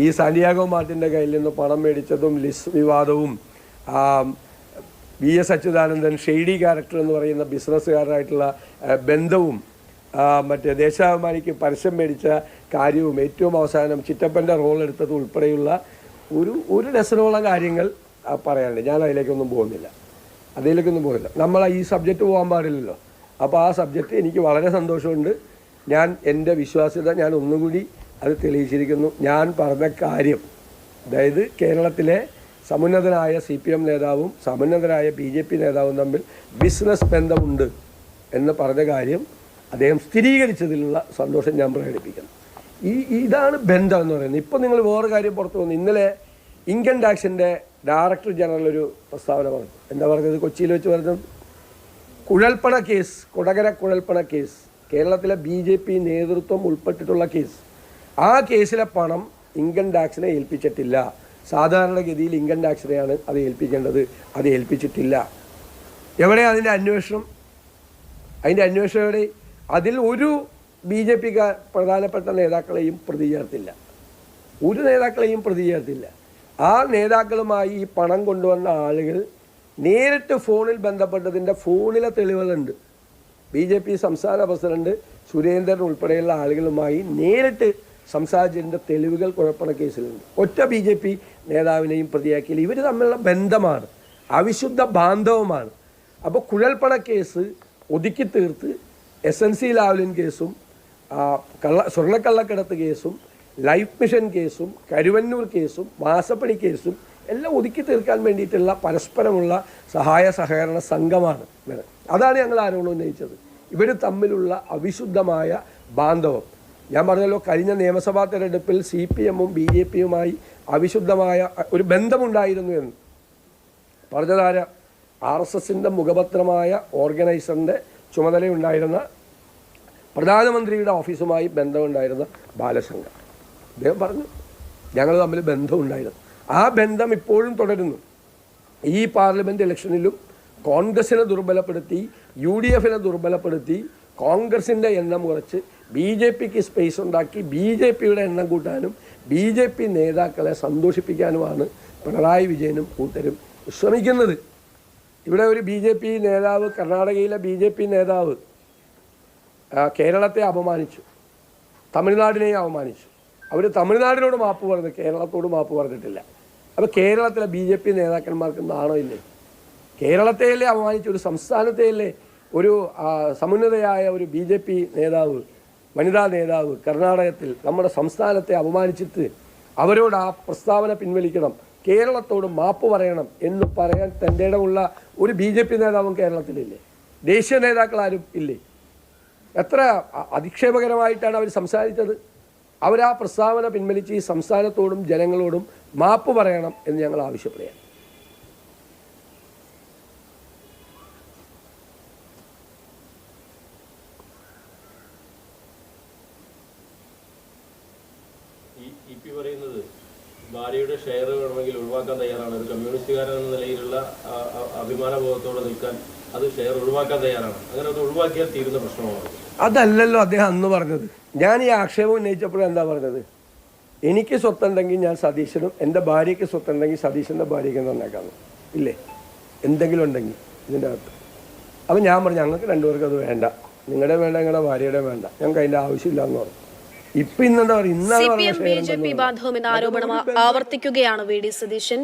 ഈ സാന്റിയാഗോ മാർട്ടിൻ്റെ കയ്യിൽ നിന്ന് പണം മേടിച്ചതും ലിസ് വിവാദവും VS അച്യുതാനന്ദൻ ഷെയ്ഡി ക്യാരക്ടർ എന്ന് പറയുന്ന ബിസിനസ്സുകാരായിട്ടുള്ള ബന്ധവും മറ്റേ ദേശാഭിമാനിക്ക് പരസ്യം മേടിച്ച കാര്യവും ഏറ്റവും അവസാനം ചിറ്റപ്പൻ്റെ റോൾ എടുത്തത് ഉൾപ്പെടെയുള്ള ഒരു ഡസനോളം കാര്യങ്ങൾ പറയാനുണ്ട്. ഞാൻ അതിലേക്കൊന്നും പോകുന്നില്ല. നമ്മൾ ഈ സബ്ജക്റ്റ് പോകാൻ പാടില്ലല്ലോ. അപ്പോൾ ആ സബ്ജക്റ്റ് എനിക്ക് വളരെ സന്തോഷമുണ്ട്. ഞാൻ എൻ്റെ വിശ്വാസ്യത ഞാൻ ഒന്നുകൂടി അത് തെളിയിച്ചിരിക്കുന്നു. ഞാൻ പറഞ്ഞ കാര്യം, അതായത് കേരളത്തിലെ സമുന്നതനായ CPM നേതാവും സമുന്നതനായ BJP നേതാവും തമ്മിൽ ബിസിനസ് ബന്ധമുണ്ട് എന്ന് പറഞ്ഞ കാര്യം അദ്ദേഹം സ്ഥിരീകരിച്ചതിലുള്ള സന്തോഷം ഞാൻ പ്രകടിപ്പിക്കുന്നു. ഇതാണ് ബന്ധം എന്ന് പറയുന്നത്. ഇപ്പോൾ നിങ്ങൾ വേറെ കാര്യം പുറത്തു വന്നു. ഇന്നലെ ഇൻകം ടാക്സിൻ്റെ ഡയറക്ടർ ജനറൽ ഒരു പ്രസ്താവന പറഞ്ഞു. എന്താ പറഞ്ഞത്? കൊച്ചിയിൽ വെച്ച് പറഞ്ഞത് കുഴൽപ്പണ കേസ്, കൊടകര കുഴൽപ്പണ കേസ്, കേരളത്തിലെ BJP നേതൃത്വം ഉൾപ്പെട്ടിട്ടുള്ള കേസ്. ആ കേസിലെ പണം ഇൻകം ടാക്സിനെ ഏൽപ്പിച്ചിട്ടില്ല. സാധാരണഗതിയിൽ ഇൻകം ടാക്സിനെയാണ് അത് ഏൽപ്പിക്കേണ്ടത്. അത് ഏൽപ്പിച്ചിട്ടില്ല. എവിടെയാണ് അതിൻ്റെ അന്വേഷണം? അതിൻ്റെ അന്വേഷണം എവിടെ? അതിൽ ഒരു BJP പ്രധാനപ്പെട്ട നേതാക്കളെയും പ്രതി ചേർത്തില്ല. ഒരു നേതാക്കളെയും പ്രതി ചേർത്തില്ല. ആ നേതാക്കളുമായി ഈ പണം കൊണ്ടുവന്ന ആളുകൾ നേരിട്ട് ഫോണിൽ ബന്ധപ്പെട്ടതിൻ്റെ ഫോണിലെ തെളിവുകളുണ്ട്. BJP സംസ്ഥാന പ്രസിഡന്റ് സുരേന്ദ്രൻ ഉൾപ്പെടെയുള്ള ആളുകളുമായി നേരിട്ട് സംസാരിച്ചതിൻ്റെ തെളിവുകൾ കുഴപ്പണ കേസിലുണ്ട്. ഒറ്റ BJP നേതാവിനെയും പ്രതിയാക്കിയില്ല. ഇവർ തമ്മിലുള്ള ബന്ധമാണ്, അവിശുദ്ധ ബാന്ധവമാണ്. അപ്പോൾ കുഴൽപ്പണ കേസ് ഒതുക്കി തീർത്ത് SNC ലാവ്ലിൻ കേസും സ്വർണ്ണക്കള്ളക്കടത്ത് കേസും ലൈഫ് മിഷൻ കേസും കരുവന്നൂർ കേസും മാസപ്പണി കേസും എല്ലാം ഒതുക്കി തീർക്കാൻ വേണ്ടിയിട്ടുള്ള പരസ്പരമുള്ള സഹായ സഹകരണ സംഘമാണ്. അതാണ് ഞങ്ങൾ ആരോപണം ഉന്നയിച്ചത്. ഇവർ തമ്മിലുള്ള അവിശുദ്ധമായ ബാന്ധവം. ഞാൻ പറഞ്ഞല്ലോ, കഴിഞ്ഞ നിയമസഭാ തെരഞ്ഞെടുപ്പിൽ CPM-ഉം BJP-യുമായി അവിശുദ്ധമായ ഒരു ബന്ധമുണ്ടായിരുന്നു എന്ന് പറഞ്ഞതാര? RSSൻ്റെ മുഖപത്രമായ ഓർഗനൈസറിൻ്റെ ചുമതലയുണ്ടായിരുന്ന പ്രധാനമന്ത്രിയുടെ ഓഫീസുമായി ബന്ധമുണ്ടായിരുന്ന ബാലശങ്കർ. അദ്ദേഹം പറഞ്ഞു ഞങ്ങൾ തമ്മിൽ ബന്ധമുണ്ടായിരുന്നു. ആ ബന്ധം ഇപ്പോഴും തുടരുന്നു. ഈ പാർലമെൻറ്റ് ഇലക്ഷനിലും കോൺഗ്രസിനെ ദുർബലപ്പെടുത്തി, UDF-നെ ദുർബലപ്പെടുത്തി, കോൺഗ്രസിൻ്റെ എണ്ണം കുറച്ച് BJP-ക്ക് സ്പേസ് ഉണ്ടാക്കി BJP-യുടെ എണ്ണം കൂട്ടാനും BJP നേതാക്കളെ സന്തോഷിപ്പിക്കാനുമാണ് പിണറായി വിജയനും കൂട്ടരും ശ്രമിക്കുന്നത്. ഇവിടെ ഒരു BJP നേതാവ്, കർണാടകയിലെ BJP നേതാവ് കേരളത്തെ അപമാനിച്ചു, തമിഴ്നാടിനെയും അപമാനിച്ചു. അവർ തമിഴ്നാടിനോട് മാപ്പ് പറഞ്ഞു, കേരളത്തോട് മാപ്പ് പറഞ്ഞിട്ടില്ല. അപ്പോൾ കേരളത്തിലെ BJP നേതാക്കന്മാർക്ക് നാണോ ഇല്ലേ? കേരളത്തെയല്ലേ അപമാനിച്ചു? ഒരു സംസ്ഥാനത്തെയല്ലേ ഒരു സമുന്നതയായ ഒരു BJP നേതാവ്, വനിതാ നേതാവ് കർണാടകത്തിൽ നമ്മുടെ സംസ്ഥാനത്തെ അപമാനിച്ചിട്ട് അവരോട് ആ പ്രസ്താവന പിൻവലിക്കണം, കേരളത്തോട് മാപ്പ് പറയണം എന്ന് പറയാൻ തൻ്റെ ഇടമുള്ള ഒരു BJP നേതാവും കേരളത്തിലില്ലേ? ദേശീയ നേതാക്കളാരും ഇല്ലേ? എത്ര അധിക്ഷേപകരമായിട്ടാണ് അവർ സംസാരിച്ചത്. അവർ ആ പ്രസ്താവന പിൻവലിച്ച് ഈ സംസ്ഥാനത്തോടും ജനങ്ങളോടും മാപ്പ് പറയണം എന്ന് ഞങ്ങൾ ആവശ്യപ്പെടുകയാണ്. പറയുന്നത് ഭാര്യയുടെ ഷെയർ വേണമെങ്കിൽ ഒഴിവാക്കാൻ തയ്യാറാണ്. ഒരു കമ്മ്യൂണിസ്റ്റുകാരൻ എന്ന നിലയിലുള്ള അഭിമാനബോധത്തോടെ നിൽക്കാൻ അത് ഷെയർ ഒഴിവാക്കാൻ തയ്യാറാണ്. അങ്ങനെ അത് ഒഴിവാക്കിയാൽ തീരുന്ന പ്രശ്നമാണ്. അതല്ലല്ലോ അദ്ദേഹം അന്ന് പറഞ്ഞത്. ഞാൻ ഈ ആക്ഷേപം ഉന്നയിച്ചപ്പോഴും എന്താ പറഞ്ഞത്? എനിക്ക് സ്വത്തുണ്ടെങ്കിൽ ഞാൻ സതീശനും, എൻ്റെ ഭാര്യയ്ക്ക് സ്വത്തുണ്ടെങ്കിൽ സതീശൻ്റെ ഭാര്യയ്ക്ക് നന്നാക്കാമെന്ന് ഇല്ലേ? എന്തെങ്കിലും ഉണ്ടെങ്കിൽ ഇതിൻ്റെ അകത്ത്. അപ്പം ഞാൻ പറഞ്ഞു ഞങ്ങൾക്ക് രണ്ടുപേർക്കും അത് വേണ്ട, നിങ്ങളുടെ വേണ്ട, നിങ്ങളുടെ ഭാര്യയുടെ വേണ്ട, ഞങ്ങൾക്ക് അതിൻ്റെ ആവശ്യമില്ല എന്ന് പറഞ്ഞു. ഇപ്പൊ ഇന്നെന്താ പറയുക? CPM BJP ബാന്ധവം എന്ന ആരോപണം ആവർത്തിക്കുകയാണ് VD സതീശൻ.